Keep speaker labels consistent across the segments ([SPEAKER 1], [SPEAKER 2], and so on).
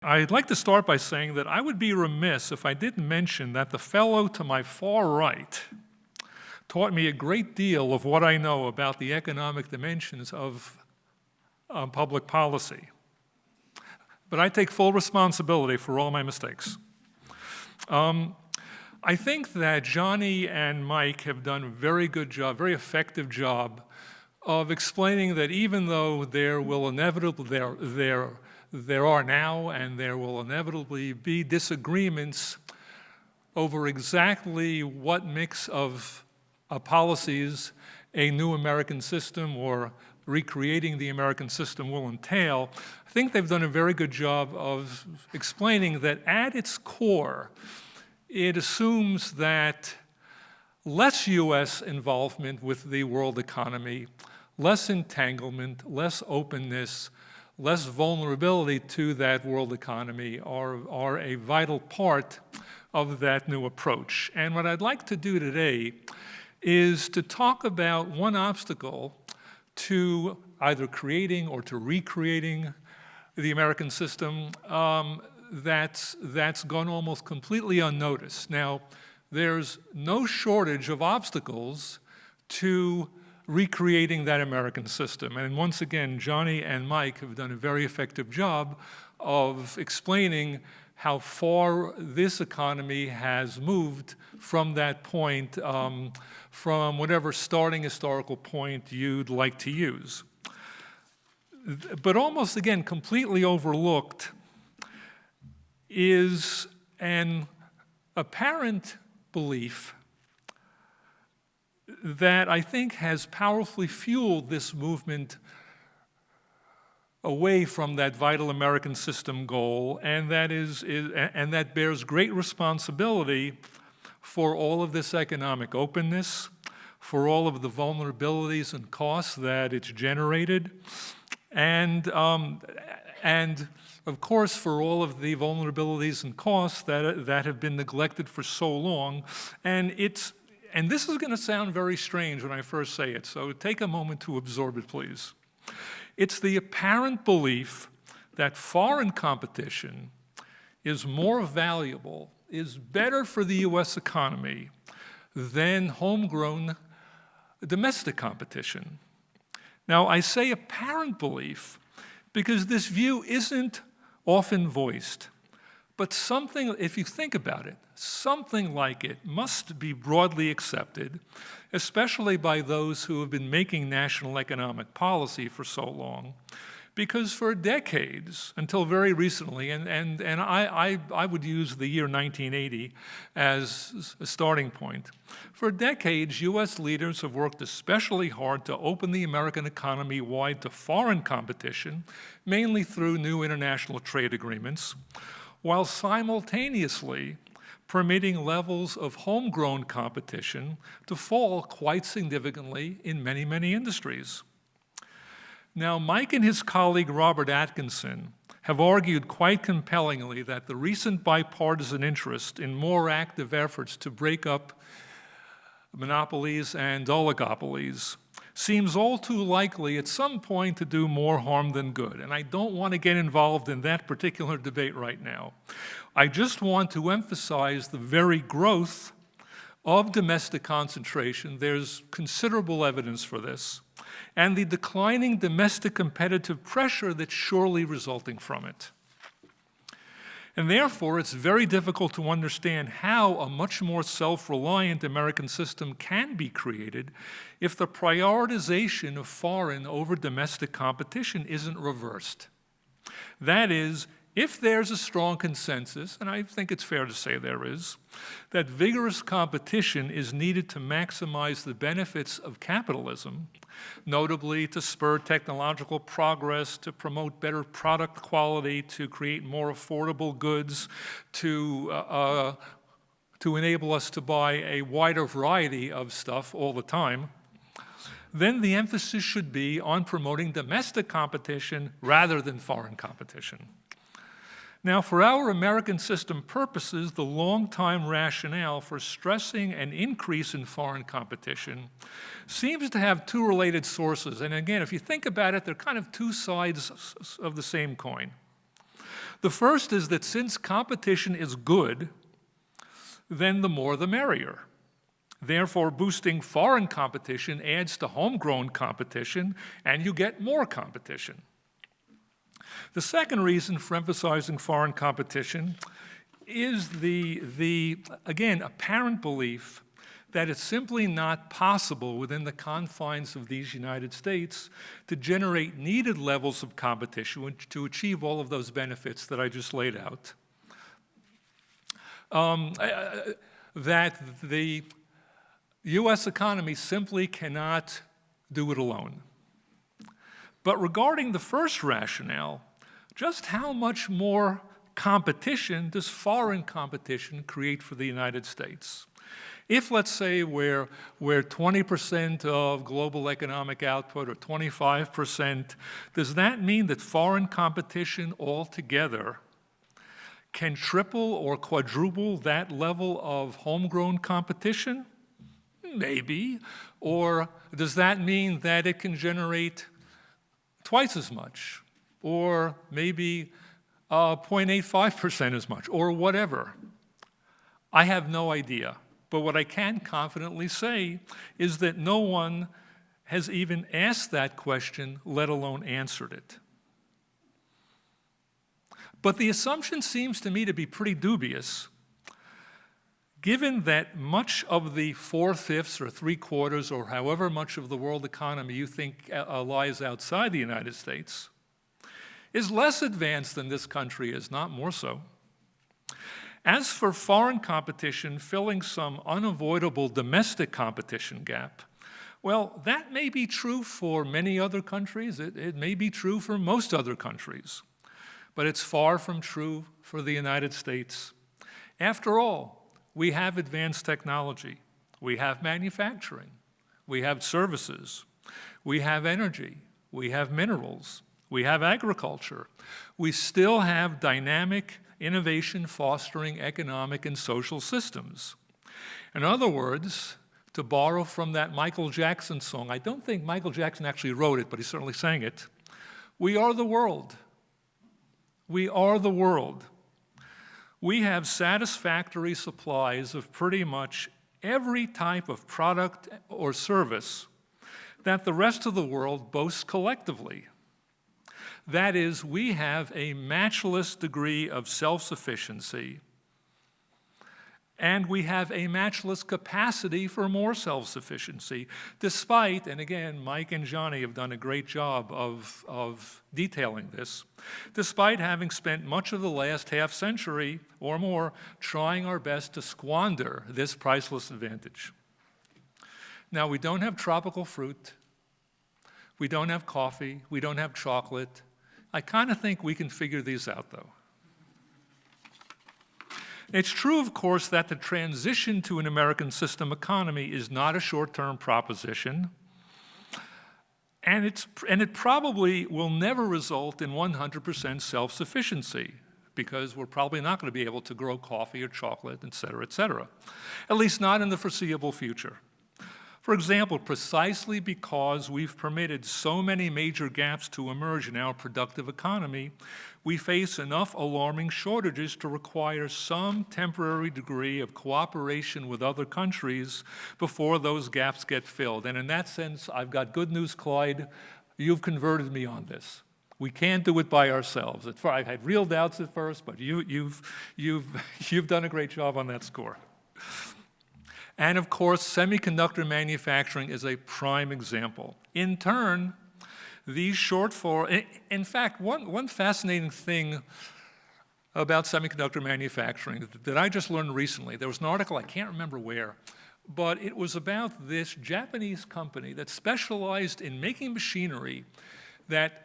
[SPEAKER 1] I'd like to start by saying that I would be remiss if I didn't mention that the fellow to my far right taught me a great deal of what I know about the economic dimensions of public policy. But I take full responsibility for all my mistakes. I think that Johnny and Mike have done a very good job, very effective job of explaining that even though there will inevitably, there are now and there will inevitably be disagreements over exactly what mix of policies a new American system or recreating the American system will entail, I think they've done a very good job of explaining that at its core, it assumes that less U.S. involvement with the world economy, less entanglement, less openness, less vulnerability to that world economy are a vital part of that new approach. And what I'd like to do today is to talk about one obstacle to either creating or to recreating the American system that's gone almost completely unnoticed. Now, there's no shortage of obstacles to recreating that American system. And once again, Johnny and Mike have done a very effective job of explaining how far this economy has moved from that point, from whatever starting historical point you'd like to use. But almost, again, completely overlooked is an apparent belief that I think has powerfully fueled this movement away from that vital American system goal, and that bears great responsibility for all of this economic openness, for all of the vulnerabilities and costs that it's generated, and of course, for all of the vulnerabilities and costs that have been neglected for so long. And this is going to sound very strange when I first say it, so take a moment to absorb it, please. It's the apparent belief that foreign competition is more valuable, is better for the U.S. economy than homegrown domestic competition. Now, I say apparent belief because this view isn't often voiced, but something, if you think about it, something like it must be broadly accepted, especially by those who have been making national economic policy for so long, because for decades, until very recently, and I would use the year 1980 as a starting point, for decades, U.S. leaders have worked especially hard to open the American economy wide to foreign competition, mainly through new international trade agreements, while simultaneously permitting levels of homegrown competition to fall quite significantly in many, many industries. Now, Mike and his colleague Robert Atkinson have argued quite compellingly that the recent bipartisan interest in more active efforts to break up monopolies and oligopolies seems all too likely at some point to do more harm than good. And I don't want to get involved in that particular debate right now. I just want to emphasize the very growth of domestic concentration. There's considerable evidence for this, and the declining domestic competitive pressure that's surely resulting from it. And therefore, it's very difficult to understand how a much more self-reliant American system can be created if the prioritization of foreign over domestic competition isn't reversed. That is, if there's a strong consensus, and I think it's fair to say there is, that vigorous competition is needed to maximize the benefits of capitalism, notably to spur technological progress, to promote better product quality, to create more affordable goods, to enable us to buy a wider variety of stuff all the time, then the emphasis should be on promoting domestic competition rather than foreign competition. Now, for our American system purposes, the long-time rationale for stressing an increase in foreign competition seems to have two related sources. And again, if you think about it, they're kind of two sides of the same coin. The first is that since competition is good, then the more the merrier. Therefore, boosting foreign competition adds to homegrown competition, and you get more competition. The second reason for emphasizing foreign competition is the again, apparent belief that it's simply not possible within the confines of these United States to generate needed levels of competition to achieve all of those benefits that I just laid out. That the US economy simply cannot do it alone. But regarding the first rationale, just how much more competition does foreign competition create for the United States? If, let's say, we're 20% of global economic output or 25%, does that mean that foreign competition altogether can triple or quadruple that level of homegrown competition? Maybe. Or does that mean that it can generate twice as much? Or maybe 0.85% as much, or whatever? I have no idea. But what I can confidently say is that no one has even asked that question, let alone answered it. But the assumption seems to me to be pretty dubious, given that much of the 4/5 or 3/4 or however much of the world economy you think lies outside the United States is less advanced than this country is, not more so. As for foreign competition filling some unavoidable domestic competition gap, well, that may be true for many other countries. It may be true for most other countries. But it's far from true for the United States. After all, we have advanced technology. We have manufacturing. We have services. We have energy. We have minerals. We have agriculture. We still have dynamic innovation fostering economic and social systems. In other words, to borrow from that Michael Jackson song, I don't think Michael Jackson actually wrote it, but he certainly sang it. We are the world. We are the world. We have satisfactory supplies of pretty much every type of product or service that the rest of the world boasts collectively. That is, we have a matchless degree of self-sufficiency, and we have a matchless capacity for more self-sufficiency, despite, and again, Mike and Johnny have done a great job of detailing this, despite having spent much of the last half-century or more trying our best to squander this priceless advantage. Now, we don't have tropical fruit. We don't have coffee. We don't have chocolate. I kind of think we can figure these out, though. It's true, of course, that the transition to an American system economy is not a short-term proposition, and it probably will never result in 100% self-sufficiency, because we're probably not going to be able to grow coffee or chocolate, et cetera, at least not in the foreseeable future. For example, precisely because we've permitted so many major gaps to emerge in our productive economy, we face enough alarming shortages to require some temporary degree of cooperation with other countries before those gaps get filled. And in that sense, I've got good news, Clyde. You've converted me on this. We can't do it by ourselves. I had real doubts at first, but you've done a great job on that score. And of course, semiconductor manufacturing is a prime example. In turn, these shortfalls, in fact, one fascinating thing about semiconductor manufacturing that I just learned recently, there was an article, I can't remember where, but it was about this Japanese company that specialized in making machinery that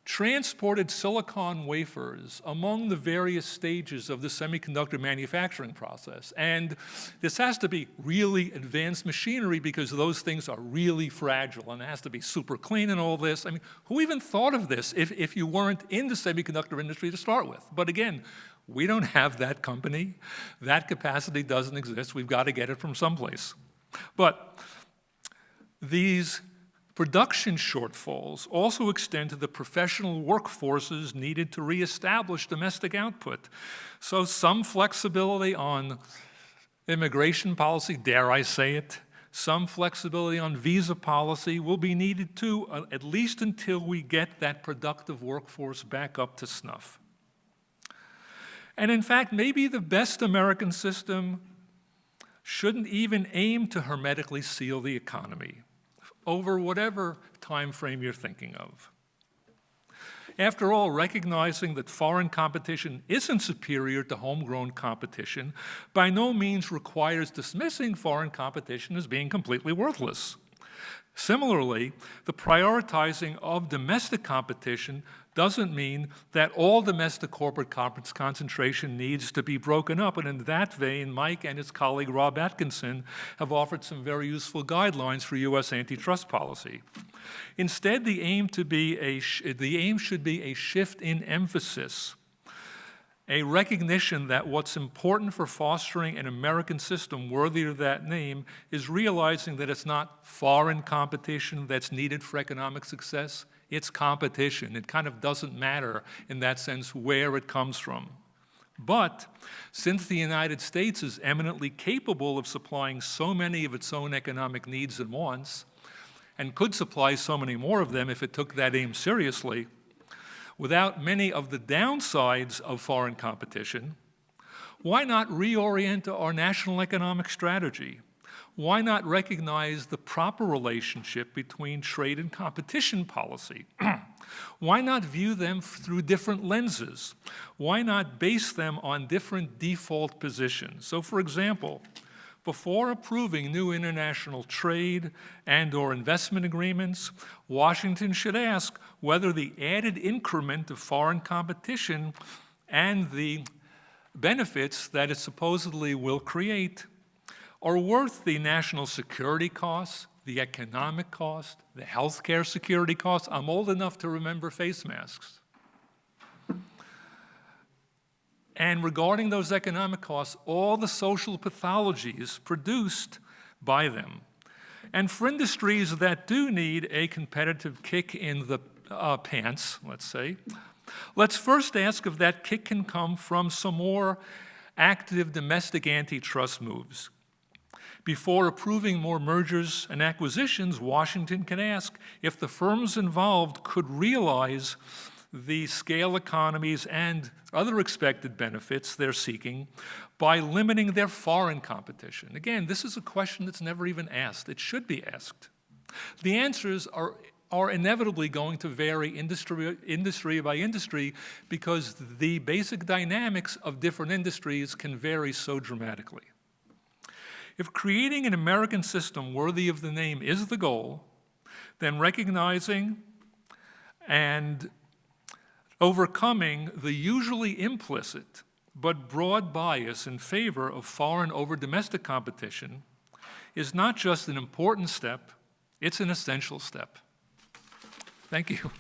[SPEAKER 1] transported silicon wafers among the various stages of the semiconductor manufacturing process. And this has to be really advanced machinery because those things are really fragile and it has to be super clean and all this. I mean, who even thought of this if you weren't in the semiconductor industry to start with? But again, we don't have that company. That capacity doesn't exist. We've got to get it from someplace. But these Production shortfalls also extend to the professional workforces needed to reestablish domestic output. So some flexibility on immigration policy, dare I say it, some flexibility on visa policy will be needed too, at least until we get that productive workforce back up to snuff. And in fact, maybe the best American system shouldn't even aim to hermetically seal the economy over whatever time frame you're thinking of. After all, recognizing that foreign competition isn't superior to homegrown competition by no means requires dismissing foreign competition as being completely worthless. Similarly, the prioritizing of domestic competition doesn't mean that all domestic corporate concentration needs to be broken up. And in that vein, Mike and his colleague Rob Atkinson have offered some very useful guidelines for U.S. antitrust policy. Instead, the aim should be a shift in emphasis, a recognition that what's important for fostering an American system worthy of that name is realizing that it's not foreign competition that's needed for economic success. It's competition. It kind of doesn't matter in that sense where it comes from. But since the United States is eminently capable of supplying so many of its own economic needs and wants, and could supply so many more of them if it took that aim seriously, without many of the downsides of foreign competition, why not reorient our national economic strategy? Why not recognize the proper relationship between trade and competition policy? Why not view them through different lenses? Why not base them on different default positions? So, for example, before approving new international trade and/or investment agreements, Washington should ask whether the added increment of foreign competition and the benefits that it supposedly will create are worth the national security costs, the economic cost, the healthcare security costs. I'm old enough to remember face masks. And regarding those economic costs, all the social pathologies produced by them. And for industries that do need a competitive kick in the pants, let's say, let's first ask if that kick can come from some more active domestic antitrust moves. Before approving more mergers and acquisitions, Washington can ask if the firms involved could realize the scale economies and other expected benefits they're seeking by limiting their foreign competition. Again, this is a question that's never even asked. It should be asked. The answers are inevitably going to vary industry by industry because the basic dynamics of different industries can vary so dramatically. If creating an American system worthy of the name is the goal, then recognizing and overcoming the usually implicit but broad bias in favor of foreign over domestic competition is not just an important step, it's an essential step. Thank you.